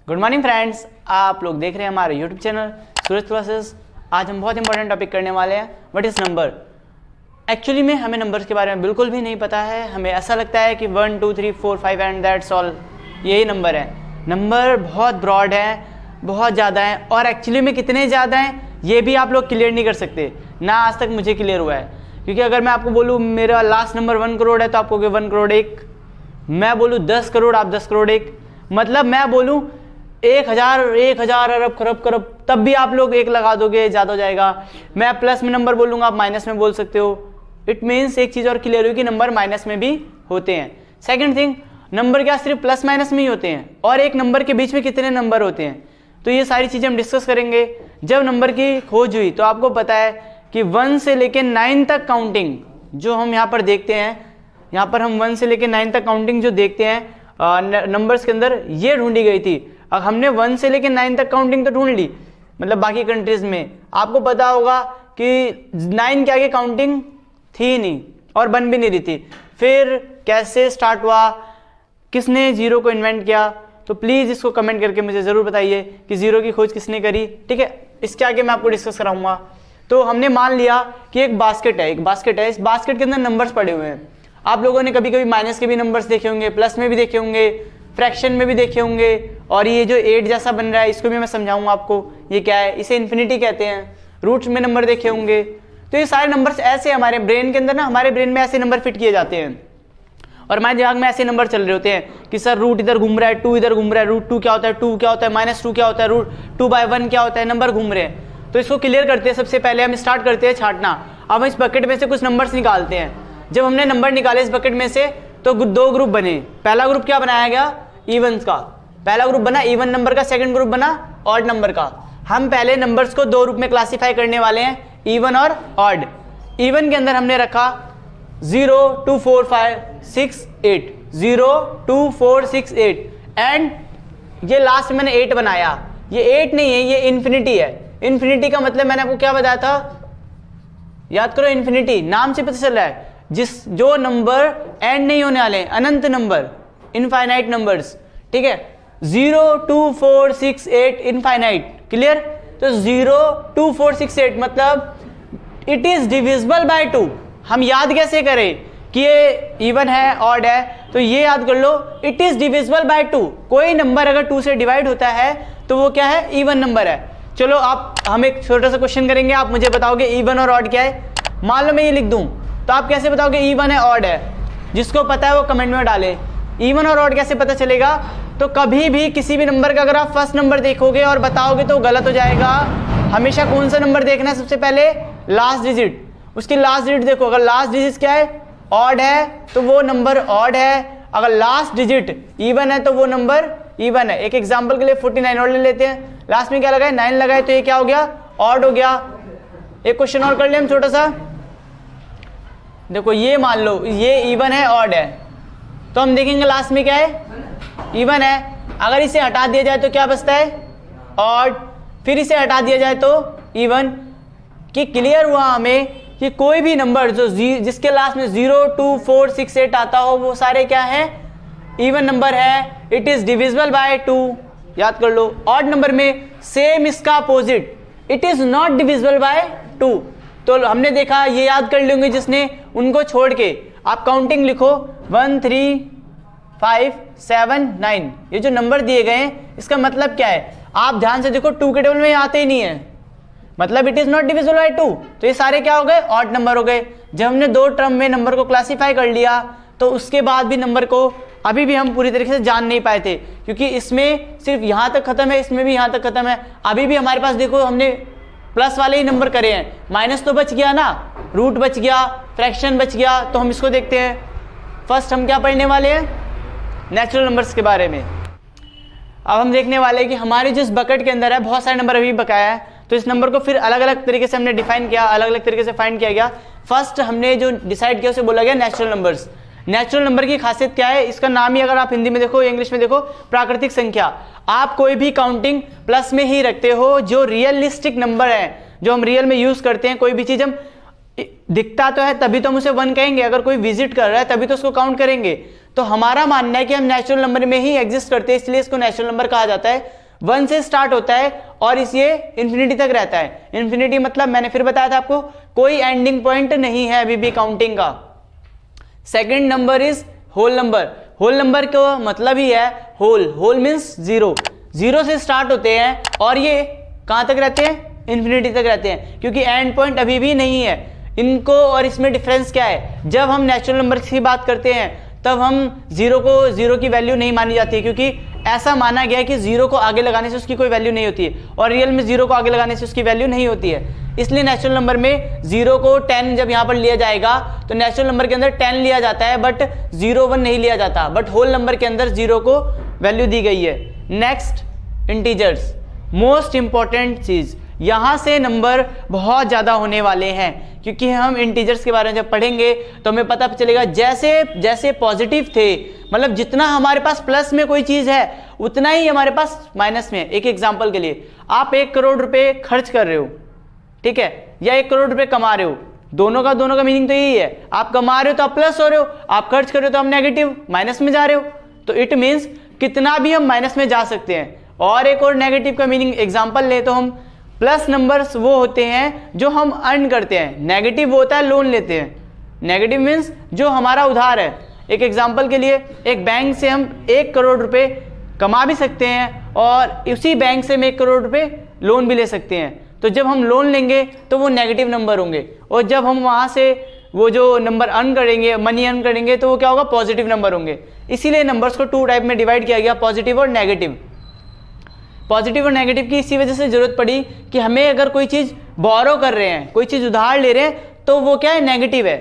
Good morning friends, आप लोग देख रहे हैं हमारे यूट्यूब चैनल सूरज क्लासेस। आज हम बहुत इंपॉर्टेंट टॉपिक करने वाले हैं, व्हाट इज़ नंबर। एक्चुअली में हमें नंबर्स के बारे में बिल्कुल भी नहीं पता है। हमें ऐसा लगता है कि 1 2 3 4 5 एंड दैट्स ऑल, यही नंबर है। नंबर बहुत ब्रॉड है, बहुत ज़्यादा है, और एक्चुअली में कितने ज़्यादा हैं ये भी आप लोग क्लियर नहीं कर सकते ना। आज तक मुझे क्लियर हुआ है, क्योंकि अगर मैं आपको बोलूँ मेरा लास्ट नंबर 1 करोड़ है तो आप कहोगे 1 करोड़ 1। मैं बोलूँ 10 करोड़, आप 10 करोड़ 1। मतलब मैं बोलूँ 1000 अरब खरब करब, तब भी आप लोग 1 लगा दोगे, ज़्यादा हो जाएगा। मैं प्लस में नंबर बोलूँगा, आप माइनस में बोल सकते हो। इट मीन्स एक चीज़ और क्लियर हुई कि नंबर माइनस में भी होते हैं। सेकंड थिंग, नंबर क्या सिर्फ प्लस माइनस में ही होते हैं, और एक नंबर के बीच में कितने नंबर होते हैं, तो ये सारी चीज़ें हम डिस्कस करेंगे। जब नंबर की खोज हुई तो आपको पता है कि 1 से लेकर 9 तक काउंटिंग जो हम यहाँ पर देखते हैं, यहाँ पर हम 1 से लेकर 9 तक काउंटिंग जो देखते हैं नंबर्स के अंदर, ये ढूंढी गई थी। अब हमने 1 से लेकर 9 तक काउंटिंग तो ढूंढ ली, मतलब बाकी कंट्रीज में आपको पता होगा कि 9 के आगे काउंटिंग थी नहीं और बन भी नहीं रही थी। फिर कैसे स्टार्ट हुआ, किसने जीरो को इन्वेंट किया, तो प्लीज़ इसको कमेंट करके मुझे ज़रूर बताइए कि जीरो की खोज किसने करी। ठीक है, इसके आगे मैं आपको डिस्कस कराऊंगा। तो हमने मान लिया कि एक बास्केट है, इस बास्केट के अंदर नंबर्स पड़े हुए हैं। आप लोगों ने कभी कभी माइनस के भी नंबर्स देखे होंगे, प्लस में भी देखे होंगे, फ्रैक्शन में भी देखे होंगे, और ये जो 8 जैसा बन रहा है इसको भी मैं समझाऊंगा आपको ये क्या है। इसे इन्फिनिटी कहते हैं। रूट्स में नंबर देखे होंगे। तो ये सारे नंबर्स ऐसे हमारे ब्रेन के अंदर ना, हमारे ब्रेन में ऐसे नंबर फिट किए जाते हैं, और हमारे दिमाग में ऐसे नंबर चल रहे होते हैं कि सर रूट इधर घूम रहा है, 2 इधर घूम रहा है, रूट 2 क्या होता है, 2 क्या होता है, -2 क्या होता है, रूट 2/1 क्या होता है, नंबर घूम रहे हैं। तो इसको क्लियर करते हैं। सबसे पहले हम स्टार्ट करते हैं छांटना। अब हम इस बकेट में से कुछ नंबर्स निकालते हैं। जब हमने नंबर निकाले इस बकेट में से तो 2 ग्रुप बने। पहला ग्रुप क्या बनाया गया, इवन्स का। पहला ग्रुप बना इवन नंबर का, सेकंड ग्रुप बना ऑड नंबर का। हम पहले नंबर्स को 2 रूप में क्लासिफाई करने वाले हैं, इवन और ऑड। इवन के अंदर हमने रखा 0 2 4 5 6 8, 0 2 4 6 8, एंड ये लास्ट में मैंने 8 बनाया। ये 8 नहीं है, ये इन्फिनिटी है। इन्फिनिटी का मतलब मैंने आपको क्या बताया था, याद करो। इन्फिनिटी नाम से पता चल रहा है जो नंबर एंड नहीं होने वाले, अनंत नंबर, इनफाइनाइट नंबर्स। ठीक है, 0 2 4 6 8 इनफाइनाइट, क्लियर। तो 0 2 4 6 8 मतलब इट इज डिविजिबल बाय 2। हम याद कैसे करें कि ये इवन है, ऑड है, तो ये याद कर लो, इट इज डिविजिबल बाय 2। कोई नंबर अगर 2 से डिवाइड होता है तो वो क्या है, इवन नंबर है। चलो हम एक छोटा सा क्वेश्चन करेंगे, आप मुझे बताओगे इवन और ऑड क्या है। मान लो मैं ये लिख दूं तो आप कैसे बताओगे इवन है ऑड है। जिसको पता है वो कमेंट में डाले। इवन और ऑड कैसे पता चलेगा, तो कभी भी किसी भी नंबर का अगर आप फर्स्ट नंबर देखोगे और बताओगे तो गलत हो जाएगा। हमेशा कौन सा नंबर देखना है, सबसे पहले लास्ट डिजिट। उसकी लास्ट डिजिट देखो, अगर लास्ट डिजिट क्या है, ऑड है, तो वो नंबर ऑड है। अगर लास्ट डिजिट इवन है तो वो नंबर इवन है। एक एग्जांपल के लिए 49 और ले लेते हैं। लास्ट में क्या लगाए, 9 लगाए, तो ये क्या हो गया, ऑड हो गया। एक क्वेश्चन और कर ले हम छोटा सा। देखो ये मान लो ये इवन है, ऑड है, तो हम देखेंगे लास्ट में क्या है, इवन है। अगर इसे हटा दिया जाए तो क्या बचता है, ऑड। फिर इसे हटा दिया जाए तो इवन। कि क्लियर हुआ हमें कि कोई भी नंबर जो जिसके लास्ट में 0 2 4 6 8 आता हो वो सारे क्या है, इवन नंबर है। इट इज डिविजिबल बाय 2, याद कर लो। ऑड नंबर में सेम इसका opposite, it is not divisible by 2। तो हमने देखा, ये याद कर लेंगे जिसने, उनको छोड़ के आप काउंटिंग लिखो 1 3 5 7 9। ये जो नंबर दिए गए हैं इसका मतलब क्या है, आप ध्यान से देखो, 2 के टेबल में आते ही नहीं है, मतलब it is not divisible by 2। तो ये सारे क्या हो गए, ऑड नंबर हो गए। जब हमने 2 टर्म में नंबर को क्लासिफाई कर लिया तो उसके बाद भी नंबर को अभी भी हम पूरी तरीके से जान नहीं पाए थे, क्योंकि इसमें सिर्फ यहां तक खत्म है, इसमें भी यहां तक खत्म है। अभी भी हमारे पास देखो हमने प्लस वाले ही नंबर करे हैं, माइनस तो बच गया ना, रूट बच गया, फ्रैक्शन बच गया। तो हम इसको देखते हैं। फर्स्ट हम क्या पढ़ने वाले हैं, नेचुरल नंबर्स के बारे में। अब हम देखने वाले हैं कि हमारे जिस बकेट के अंदर है बहुत सारे नंबर अभी बकाया है, तो इस नंबर को फिर अलग अलग तरीके से हमने डिफाइन किया, अलग अलग तरीके से फाइंड किया गया। फर्स्ट हमने जो डिसाइड किया उसे बोला गया नेचुरल नंबर्स। नेचुरल नंबर की खासियत क्या है, इसका नाम ही अगर आप हिंदी में देखो, इंग्लिश में देखो, प्राकृतिक संख्या। आप कोई भी काउंटिंग प्लस में ही रखते हो, जो रियलिस्टिक नंबर है, जो हम रियल में यूज करते हैं। कोई भी चीज हम दिखता तो है तभी तो हम उसे 1 कहेंगे, अगर कोई विजिट कर रहा है तभी तो उसको काउंट करेंगे। तो हमारा मानना है कि हम नेचुरल नंबर में ही एग्जिस्ट करते हैं, इसलिए इसको नेचुरल नंबर कहा जाता है। 1 से स्टार्ट होता है और ये इंफिनिटी तक रहता है। इंफिनिटी मतलब मैंने फिर बताया था आपको, कोई एंडिंग पॉइंट नहीं है अभी भी काउंटिंग का। Second number is whole number. Whole number का मतलब ही है whole, whole means zero. Zero से स्टार्ट होते हैं और ये कहां तक रहते हैं, इंफिनिटी तक रहते हैं, क्योंकि एंड पॉइंट अभी भी नहीं है। इनको और इसमें डिफरेंस क्या है, जब हम नेचुरल नंबर की बात करते हैं तब हम जीरो को जीरो की वैल्यू नहीं मानी जाती है, क्योंकि ऐसा माना गया है कि जीरो को आगे लगाने से उसकी कोई वैल्यू नहीं होती है, और रियल में जीरो को आगे लगाने से उसकी वैल्यू नहीं होती है। इसलिए नेचुरल नंबर में जीरो को 10 जब यहाँ पर लिया जाएगा तो नेचुरल नंबर के अंदर 10 लिया जाता है, बट 0 1 नहीं लिया जाता, बट होल नंबर के अंदर जीरो को वैल्यू दी गई है। नेक्स्ट, इंटीजर्स, मोस्ट इंपॉर्टेंट चीज। यहां से नंबर बहुत ज्यादा होने वाले हैं, क्योंकि हम इंटीजर्स के बारे में जब पढ़ेंगे तो हमें पता चलेगा जैसे जैसे पॉजिटिव थे, मतलब जितना हमारे पास प्लस में कोई चीज है उतना ही हमारे पास माइनस में। एक एग्जांपल के लिए, आप 1 करोड़ रुपए खर्च कर रहे हो, ठीक है, या 1 करोड़ रुपए कमा रहे हो, दोनों का मीनिंग तो यही है, आप कमा रहे हो तो आप प्लस हो रहे हो, आप खर्च कर रहे हो तो आप नेगेटिव माइनस में जा रहे हो। तो इट मीन्स कितना भी हम माइनस में जा सकते हैं। और एक और नेगेटिव का मीनिंग एग्जांपल ले तो हम प्लस नंबर्स वो होते हैं जो हम अर्न करते हैं, नेगेटिव वो होता है लोन लेते हैं। नेगेटिव मीन्स जो हमारा उधार है। एक एग्जांपल के लिए, एक बैंक से हम 1 करोड़ रुपए कमा भी सकते हैं और उसी बैंक से हम 1 करोड़ रुपए लोन भी ले सकते हैं। तो जब हम लोन लेंगे तो वो नेगेटिव नंबर होंगे, और जब हम वहाँ से वो जो नंबर अर्न करेंगे, मनी अर्न करेंगे, तो वो क्या होगा, पॉजिटिव नंबर होंगे। इसीलिए नंबर्स को 2 टाइप में डिवाइड किया गया, पॉजिटिव और नेगेटिव। पॉजिटिव और नेगेटिव की इसी वजह से जरूरत पड़ी कि हमें अगर कोई चीज बोरो कर रहे हैं, कोई चीज उधार ले रहे हैं, तो वो क्या है, नेगेटिव है,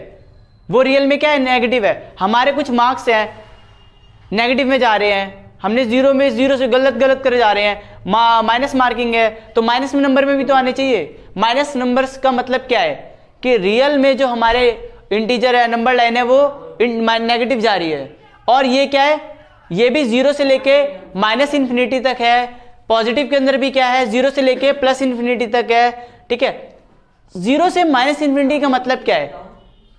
वो रियल में क्या है, नेगेटिव है। हमारे कुछ मार्क्स हैं नेगेटिव में जा रहे हैं, हमने जीरो से गलत करे जा रहे हैं, माइनस मार्किंग है, तो माइनस में नंबर में भी तो आने चाहिए। माइनस नंबर्स का मतलब क्या है कि रियल में जो हमारे इंटीजर है, नंबर लाइन है, वो नेगेटिव जा रही है। और ये क्या है, ये भी 0 से लेके माइनस इन्फिनिटी तक है। पॉजिटिव के अंदर भी क्या है, 0 से लेके प्लस इन्फिनिटी तक है, ठीक है। 0 से माइनस इन्फिनिटी का मतलब क्या है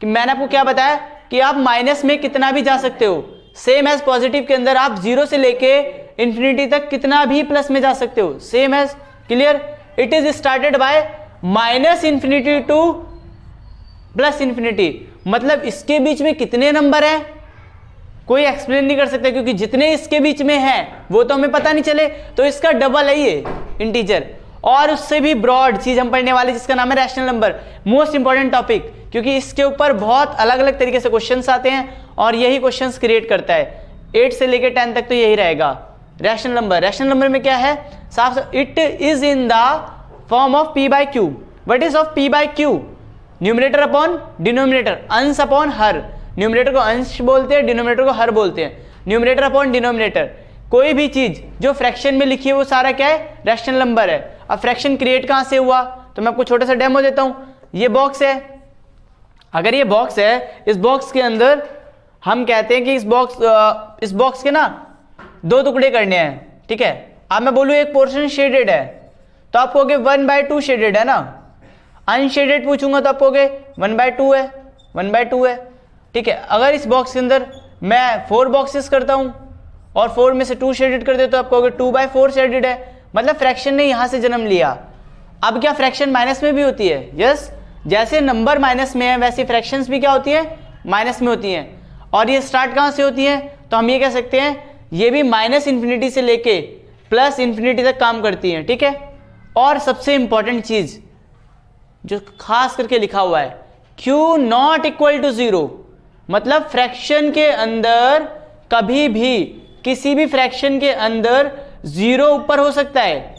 कि मैंने आपको क्या बताया कि आप माइनस में कितना भी जा सकते हो। सेम एज पॉजिटिव के अंदर आप 0 से लेके इन्फिनिटी तक कितना भी प्लस में जा सकते हो, same as, clear. It is started by minus infinity to plus infinity, मतलब इसके बीच में कितने नंबर हैं कोई एक्सप्लेन नहीं कर सकता, क्योंकि जितने इसके बीच में हैं वो तो हमें पता नहीं चले, तो इसका डबल है ये इंटीजर। और उससे भी ब्रॉड चीज हम पढ़ने वाले जिसका नाम है rational number, most important topic, क्योंकि इसके ऊपर बहुत अलग अलग तरीके से क्वेश्चंस आते हैं और यही क्वेश्चंस क्रिएट करता है। 8 से लेकर 10 तक तो यही रहेगा रैशनल नंबर। रैशनल नंबर में क्या है, साफ, it is in the form of p by q. What is of p by q, numerator upon denominator, अंश अपॉन हर। न्यूमरेटर को अंश बोलते हैं, डिनोमिनेटर को हर बोलते हैं। न्यूमरेटर अपॉन डिनोमिनेटर, कोई भी चीज जो फ्रैक्शन में लिखी है वो सारा क्या है, रैशनल नंबर है। अब फ्रैक्शन क्रिएट कहां से हुआ, तो मैं आपको छोटा सा डेमो देता हूं। ये बॉक्स है, अगर ये बॉक्स है, इस बॉक्स के अंदर हम कहते हैं कि इस बॉक्स के ना 2 टुकड़े करने हैं, ठीक है। अब मैं बोलूं एक पोर्शन शेडेड है, तो आप कहोगे 1/2 शेडेड है ना। अनशेडेड पूछूंगा तो आप कहोगे 1/2 है, 1/2 है, ठीक है। अगर इस बॉक्स के अंदर मैं 4 बॉक्सेस करता हूं और 4 में से 2 शेडेड कर दे तो आप कहोगे 2/4 शेडेड है, मतलब फ्रैक्शन ने यहां से जन्म लिया। अब क्या फ्रैक्शन माइनस में भी होती है, यस, जैसे नंबर माइनस में है वैसे फ्रैक्शंस भी क्या होती है, माइनस में होती हैं। और ये स्टार्ट कहां से होती है, तो हम ये कह सकते हैं ये भी माइनस इन्फिनिटी से लेके प्लस इन्फिनिटी तक काम करती हैं, ठीक है। और सबसे इंपॉर्टेंट चीज जो खास करके लिखा हुआ है, Q नॉट इक्वल टू 0, मतलब फ्रैक्शन के अंदर कभी भी, किसी भी फ्रैक्शन के अंदर 0 ऊपर हो सकता है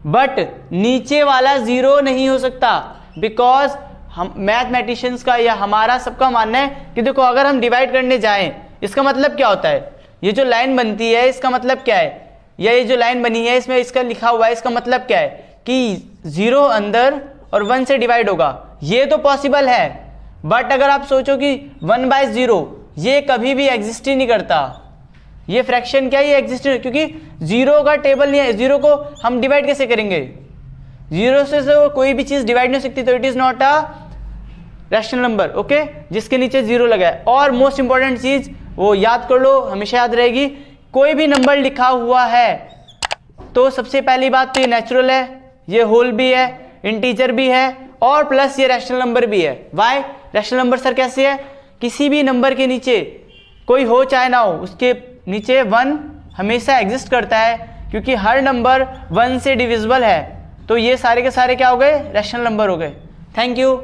बट नीचे वाला 0 नहीं हो सकता। बिकॉज हम मैथमेटिशियंस का या हमारा सबका मानना है कि देखो, अगर हम डिवाइड करने जाएं, इसका मतलब क्या होता है, ये जो लाइन बनती है इसका मतलब क्या है, या ये जो लाइन बनी है इसमें इसका लिखा हुआ है, इसका मतलब क्या है कि 0 अंदर और 1 से डिवाइड होगा, ये तो पॉसिबल है। बट अगर आप सोचो कि 1/0 ये कभी भी एग्जिस्ट ही नहीं करता, ये फ्रैक्शन क्या, ये एग्जिस्ट नहीं, क्योंकि 0 का टेबल नहीं है, 0 को हम डिवाइड कैसे करेंगे, 0 से तो कोई भी चीज डिवाइड नहीं हो सकती, तो it is not a rational number, okay, जिसके नीचे 0 लगा है। और मोस्ट इंपॉर्टेंट चीज, वो याद कर लो, हमेशा याद रहेगी। कोई भी नंबर लिखा हुआ है तो सबसे पहली बात तो ये नेचुरल है, ये होल भी है, इंटीजर भी है और प्लस ये रैशनल नंबर भी है। वाई रैशनल नंबर सर कैसे है? किसी भी नंबर के नीचे कोई हो चाहे ना हो, उसके नीचे 1 हमेशा एग्जिस्ट करता है, क्योंकि हर नंबर 1 से डिविजिबल है। तो ये सारे के सारे क्या हो गए? रैशनल नंबर हो गए। Thank you.